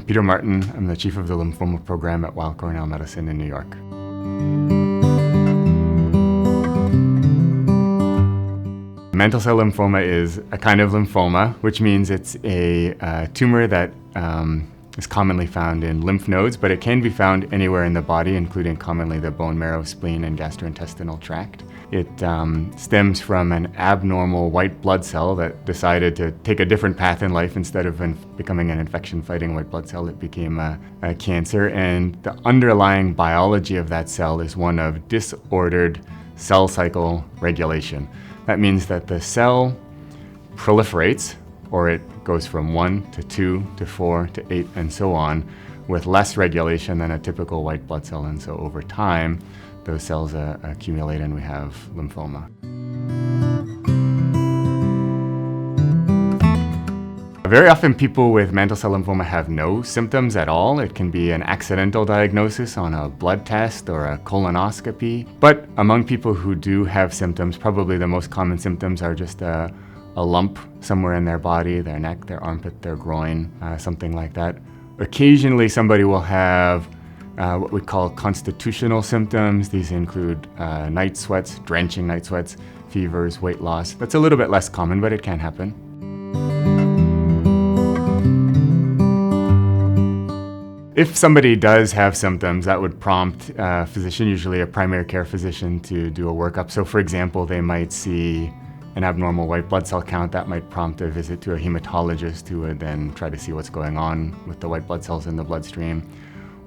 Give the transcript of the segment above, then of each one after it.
I'm Peter Martin. I'm the chief of the lymphoma program at Weill Cornell Medicine in New York. Mantle cell lymphoma is a kind of lymphoma, which means it's a tumor that is commonly found in lymph nodes, but it can be found anywhere in the body, including commonly the bone marrow, spleen, and gastrointestinal tract. It stems from an abnormal white blood cell that decided to take a different path in life. Instead of becoming an infection-fighting white blood cell, it became a cancer, and the underlying biology of that cell is one of disordered cell cycle regulation. That means that the cell proliferates, or it goes from 1 to 2 to 4 to 8 and so on, with less regulation than a typical white blood cell. And so over time, those cells accumulate and we have lymphoma. Very often people with mantle cell lymphoma have no symptoms at all. It can be an accidental diagnosis on a blood test or a colonoscopy. But among people who do have symptoms, probably the most common symptoms are just a lump somewhere in their body, their neck, their armpit, their groin, something like that. Occasionally somebody will have what we call constitutional symptoms. These include night sweats, drenching night sweats, fevers, weight loss. That's a little bit less common, but it can happen. If somebody does have symptoms, that would prompt a physician, usually a primary care physician, to do a workup. So for example, they might see an abnormal white blood cell count. That might prompt a visit to a hematologist who would then try to see what's going on with the white blood cells in the bloodstream.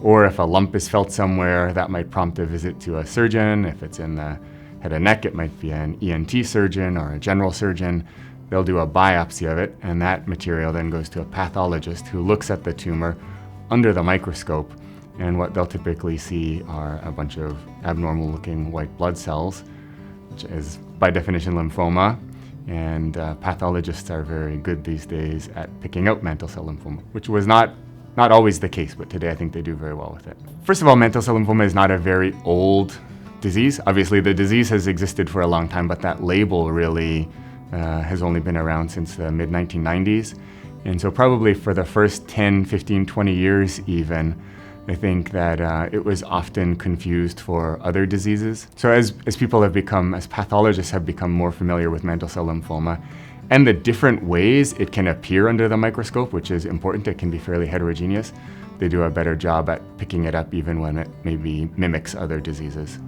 Or if a lump is felt somewhere, that might prompt a visit to a surgeon. If it's in the head and neck, it might be an ENT surgeon or a general surgeon. They'll do a biopsy of it, and that material then goes to a pathologist who looks at the tumor under the microscope, and what they'll typically see are a bunch of abnormal looking white blood cells, which is by definition lymphoma, and pathologists are very good these days at picking out mantle cell lymphoma, which was not always the case, but today I think they do very well with it. First of all, mantle cell lymphoma is not a very old disease. Obviously the disease has existed for a long time, but that label really has only been around since the mid-1990s. And so probably for the first 10, 15, 20 years even, I think that it was often confused for other diseases. So as people have become, as pathologists have become more familiar with mantle cell lymphoma and the different ways it can appear under the microscope, which is important, it can be fairly heterogeneous, they do a better job at picking it up even when it maybe mimics other diseases.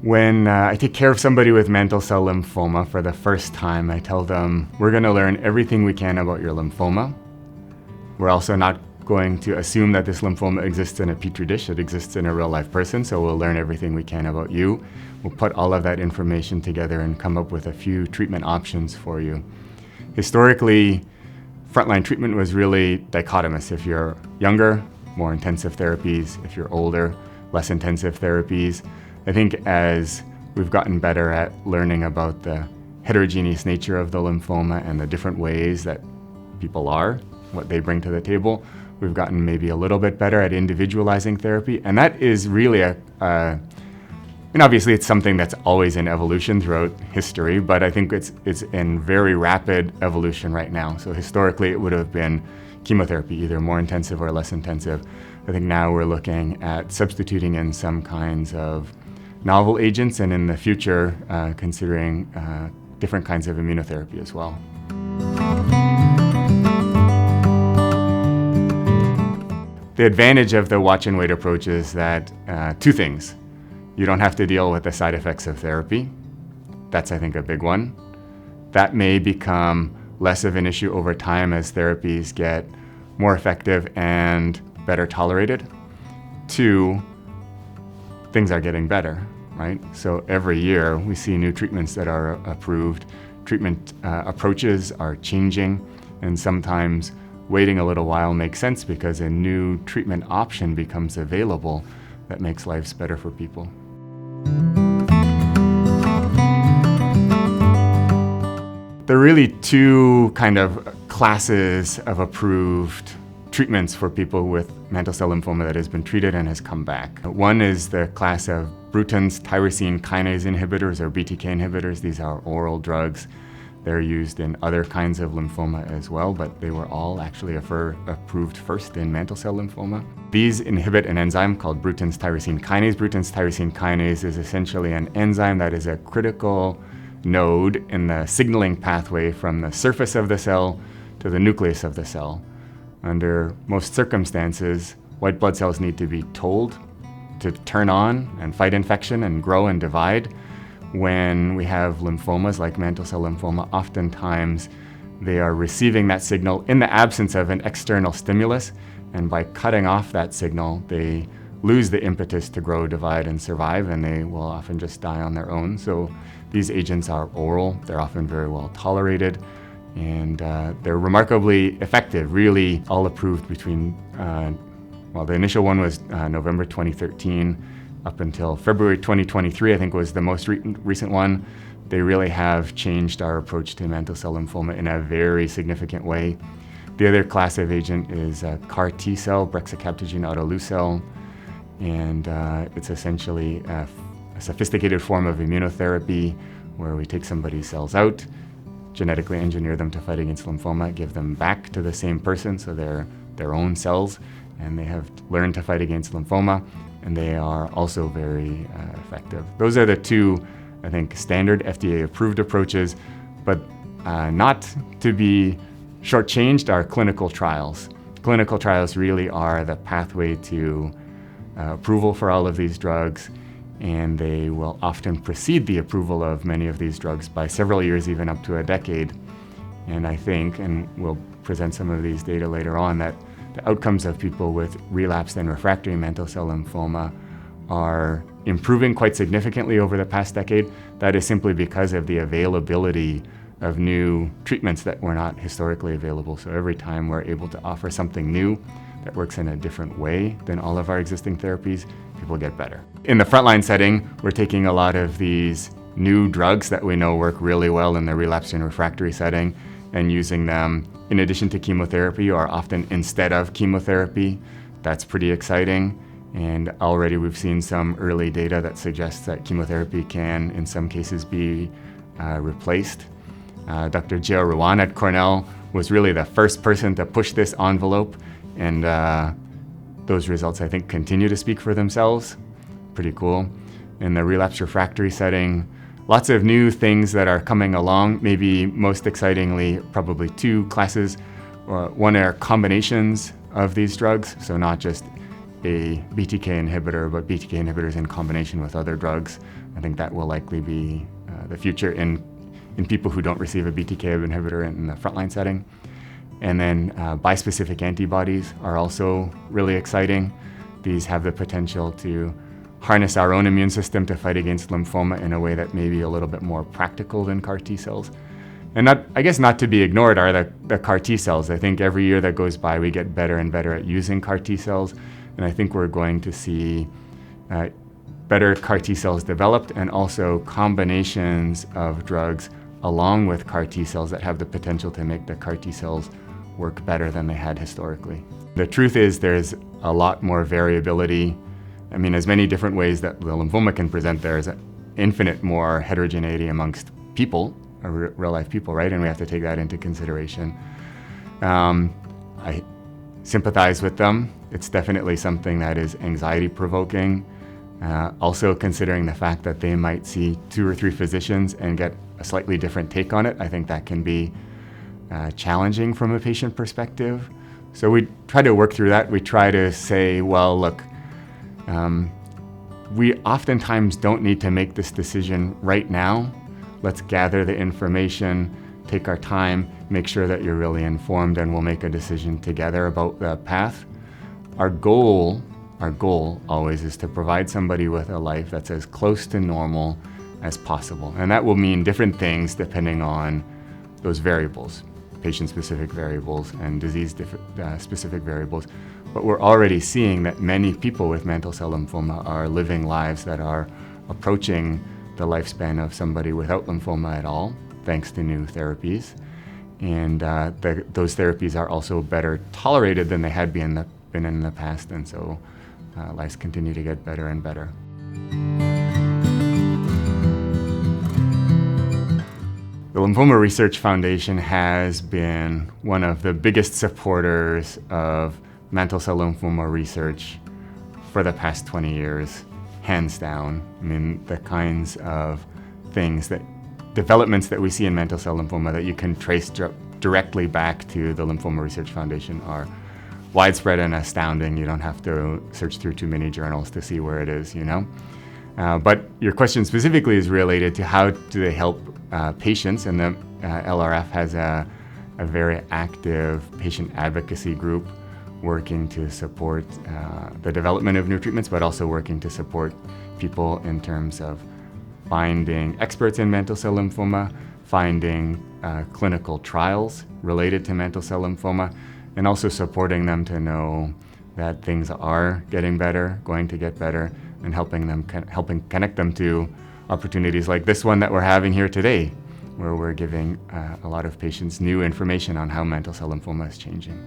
When I take care of somebody with mantle cell lymphoma for the first time, I tell them, we're going to learn everything we can about your lymphoma. We're also not going to assume that this lymphoma exists in a petri dish. It exists in a real life person, so we'll learn everything we can about you. We'll put all of that information together and come up with a few treatment options for you. Historically, frontline treatment was really dichotomous. If you're younger, more intensive therapies. If you're older, less intensive therapies. I think as we've gotten better at learning about the heterogeneous nature of the lymphoma and the different ways that people are, what they bring to the table, we've gotten maybe a little bit better at individualizing therapy. And that is really and obviously it's something that's always in evolution throughout history, but I think it's in very rapid evolution right now. So historically it would have been chemotherapy, either more intensive or less intensive. I think now we're looking at substituting in some kinds of novel agents, and in the future, considering different kinds of immunotherapy as well. The advantage of the watch and wait approach is that two things. You don't have to deal with the side effects of therapy. That's, I think, a big one. That may become less of an issue over time as therapies get more effective and better tolerated. Two, things are getting better, right? So every year we see new treatments that are approved. Treatment approaches are changing, and sometimes waiting a little while makes sense because a new treatment option becomes available that makes lives better for people. There are really two kind of classes of approved treatments for people with mantle cell lymphoma that has been treated and has come back. One is the class of Bruton's tyrosine kinase inhibitors, or BTK inhibitors. These are oral drugs They're used in other kinds of lymphoma as well, but they were all actually approved first in mantle cell lymphoma. These inhibit an enzyme called Bruton's tyrosine kinase. Bruton's tyrosine kinase is essentially an enzyme that is a critical node in the signaling pathway from the surface of the cell to the nucleus of the cell. Under most circumstances, white blood cells need to be told to turn on and fight infection and grow and divide. When we have lymphomas like mantle cell lymphoma, oftentimes they are receiving that signal in the absence of an external stimulus, and by cutting off that signal, they lose the impetus to grow, divide, and survive, and they will often just die on their own. So these agents are oral, they're often very well tolerated, and they're remarkably effective, really all approved between, the initial one was November 2013, up until February 2023, I think was the most recent one. They really have changed our approach to mantle cell lymphoma in a very significant way. The other class of agent is CAR T cell, brexacabtagene autoleucel, and it's essentially a sophisticated form of immunotherapy where we take somebody's cells out, genetically engineer them to fight against lymphoma, give them back to the same person, so they're their own cells, and they have learned to fight against lymphoma, and they are also very effective. Those are the two, I think, standard FDA-approved approaches, but not to be shortchanged are clinical trials. Clinical trials really are the pathway to approval for all of these drugs, and they will often precede the approval of many of these drugs by several years, even up to a decade. And I think, and we'll present some of these data later on, that the outcomes of people with relapsed and refractory mantle cell lymphoma are improving quite significantly over the past decade. That is simply because of the availability of new treatments that were not historically available. So every time we're able to offer something new that works in a different way than all of our existing therapies, people get better. In the frontline setting, we're taking a lot of these new drugs that we know work really well in the relapsed and refractory setting and using them in addition to chemotherapy or often instead of chemotherapy. That's pretty exciting. And already we've seen some early data that suggests that chemotherapy can, in some cases, be replaced. Dr. Jiao Ruan at Cornell was really the first person to push this envelope, and those results, I think, continue to speak for themselves. Pretty cool. In the relapsed refractory setting, lots of new things that are coming along. Maybe most excitingly, probably two classes. One are combinations of these drugs, so not just a BTK inhibitor, but BTK inhibitors in combination with other drugs. I think that will likely be the future in people who don't receive a BTK inhibitor in the frontline setting. And then bispecific antibodies are also really exciting. These have the potential to harness our own immune system to fight against lymphoma in a way that may be a little bit more practical than CAR T cells. And I guess not to be ignored are the CAR T cells. I think every year that goes by, we get better and better at using CAR T cells. And I think we're going to see better CAR T cells developed and also combinations of drugs along with CAR T cells that have the potential to make the CAR T cells work better than they had historically. The truth is there's a lot more variability. I mean, as many different ways that the lymphoma can present, there's infinite more heterogeneity amongst people, real life people, right? And we have to take that into consideration. I sympathize with them. It's definitely something that is anxiety provoking. Also considering the fact that they might see 2 or 3 physicians and get a slightly different take on it, I think that can be challenging from a patient perspective. So we try to work through that. We try to say, well, look, we oftentimes don't need to make this decision right now. Let's gather the information, take our time, make sure that you're really informed, and we'll make a decision together about the path. Our goal always is to provide somebody with a life that's as close to normal as possible. And that will mean different things depending on those variables, patient-specific variables and disease-specific variables. But we're already seeing that many people with mantle cell lymphoma are living lives that are approaching the lifespan of somebody without lymphoma at all, thanks to new therapies. And those therapies are also better tolerated than they had been in the past, and so lives continue to get better and better. The Lymphoma Research Foundation has been one of the biggest supporters of mantle cell lymphoma research for the past 20 years, hands down. I mean, the kinds of developments that we see in mantle cell lymphoma that you can trace directly back to the Lymphoma Research Foundation are widespread and astounding. You don't have to search through too many journals to see where it is, you know? But your question specifically is related to how do they help patients, and the LRF has a very active patient advocacy group working to support the development of new treatments, but also working to support people in terms of finding experts in mantle cell lymphoma, finding clinical trials related to mantle cell lymphoma, and also supporting them to know that things are getting better, going to get better, and helping connect them to opportunities like this one that we're having here today, where we're giving a lot of patients new information on how mantle cell lymphoma is changing.